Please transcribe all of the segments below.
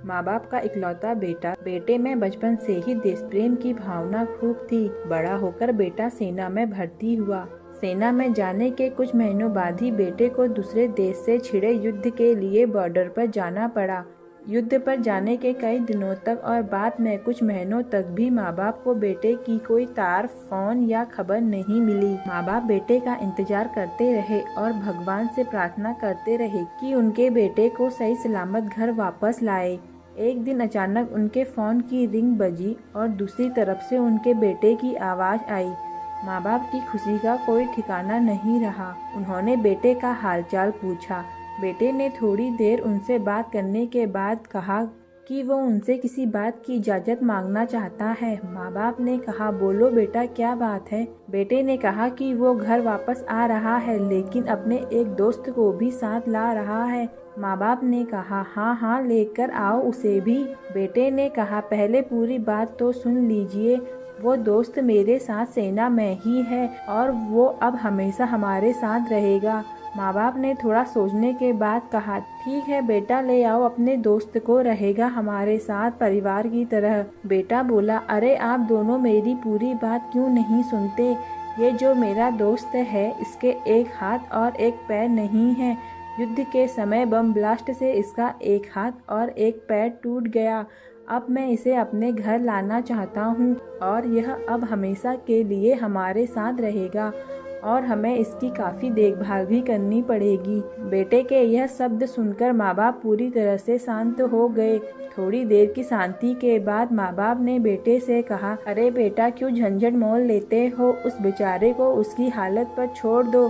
माँ बाप का इकलौता बेटा। बेटे में बचपन से ही देश प्रेम की भावना खूब थी। बड़ा होकर बेटा सेना में भर्ती हुआ। सेना में जाने के कुछ महीनों बाद ही बेटे को दूसरे देश से छिड़े युद्ध के लिए बॉर्डर पर जाना पड़ा। युद्ध पर जाने के कई दिनों तक और बाद में कुछ महीनों तक भी माँ बाप को बेटे की कोई तार, फोन या खबर नहीं मिली। माँ बाप बेटे का इंतजार करते रहे और भगवान से प्रार्थना करते रहे कि उनके बेटे को सही सलामत घर वापस लाए। एक दिन अचानक उनके फोन की रिंग बजी और दूसरी तरफ से उनके बेटे की आवाज़ आई। माँ बाप की खुशी का कोई ठिकाना नहीं रहा। उन्होंने बेटे का हालचाल पूछा। बेटे ने थोड़ी देर उनसे बात करने के बाद कहा कि वो उनसे किसी बात की इजाज़त मांगना चाहता है। माँ बाप ने कहा, बोलो बेटा, क्या बात है। बेटे ने कहा कि वो घर वापस आ रहा है, लेकिन अपने एक दोस्त को भी साथ ला रहा है। माँ बाप ने कहा, हाँ हाँ, लेकर आओ उसे भी। बेटे ने कहा, पहले पूरी बात तो सुन लीजिए। वो दोस्त मेरे साथ सेना में ही है और वो अब हमेशा हमारे साथ रहेगा। माँ बाप ने थोड़ा सोचने के बाद कहा, ठीक है बेटा, ले आओ अपने दोस्त को, रहेगा हमारे साथ परिवार की तरह। बेटा बोला, अरे आप दोनों मेरी पूरी बात क्यों नहीं सुनते। ये जो मेरा दोस्त है, इसके एक हाथ और एक पैर नहीं है। युद्ध के समय बम ब्लास्ट से इसका एक हाथ और एक पैर टूट गया। अब मैं इसे अपने घर लाना चाहता हूँ और यह अब हमेशा के लिए हमारे साथ रहेगा और हमें इसकी काफ़ी देखभाल भी करनी पड़ेगी। बेटे के यह शब्द सुनकर माँ बाप पूरी तरह से शांत हो गए। थोड़ी देर की शांति के बाद माँ बाप ने बेटे से कहा, अरे बेटा, क्यों झंझट मोल लेते हो। उस बेचारे को उसकी हालत पर छोड़ दो,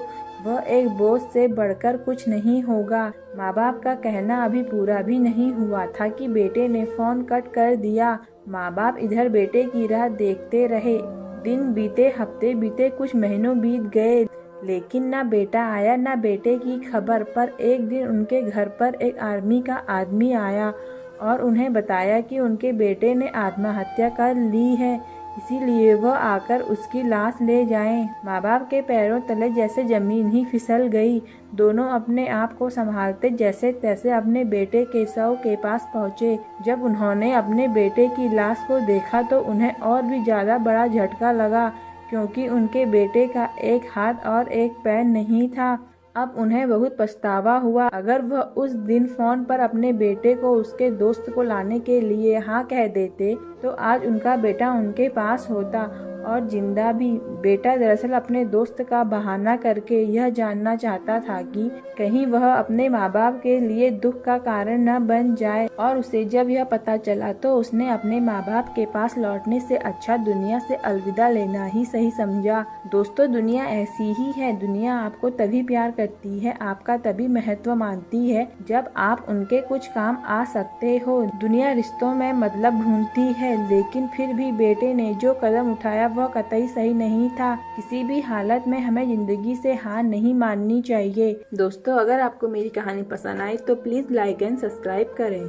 वह एक बोझ से बढ़कर कुछ नहीं होगा। माँ बाप का कहना अभी पूरा भी नहीं हुआ था कि बेटे ने फोन कट कर दिया। माँ बाप इधर बेटे की राह देखते रहे। दिन बीते, हफ्ते बीते, कुछ महीनों बीत गए, लेकिन ना बेटा आया ना बेटे की खबर। पर एक दिन उनके घर पर एक आर्मी का आदमी आया और उन्हें बताया कि उनके बेटे ने आत्महत्या कर ली है, इसीलिए वह आकर उसकी लाश ले जाएं। माँ बाप के पैरों तले जैसे जमीन ही फिसल गई। दोनों अपने आप को संभालते जैसे तैसे अपने बेटे के शव के पास पहुँचे। जब उन्होंने अपने बेटे की लाश को देखा तो उन्हें और भी ज्यादा बड़ा झटका लगा, क्योंकि उनके बेटे का एक हाथ और एक पैर नहीं था। अब उन्हें बहुत पछतावा हुआ। अगर वह उस दिन फोन पर अपने बेटे को उसके दोस्त को लाने के लिए हाँ कह देते तो आज उनका बेटा उनके पास होता और जिंदा भी। बेटा दरअसल अपने दोस्त का बहाना करके यह जानना चाहता था कि कहीं वह अपने माँ बाप के लिए दुख का कारण न बन जाए, और उसे जब यह पता चला तो उसने अपने माँ बाप के पास लौटने से अच्छा दुनिया से अलविदा लेना ही सही समझा। दोस्तों, दुनिया ऐसी ही है। दुनिया आपको तभी प्यार करती है, आपका तभी महत्व मानती है जब आप उनके कुछ काम आ सकते हो। दुनिया रिश्तों में मतलब ढूंढती है, लेकिन फिर भी बेटे ने जो कदम उठाया वह कतई सही नहीं था। किसी भी हालत में हमें जिंदगी से हार नहीं माननी चाहिए। दोस्तों, अगर आपको मेरी कहानी पसंद आई तो प्लीज लाइक एंड सब्सक्राइब करें।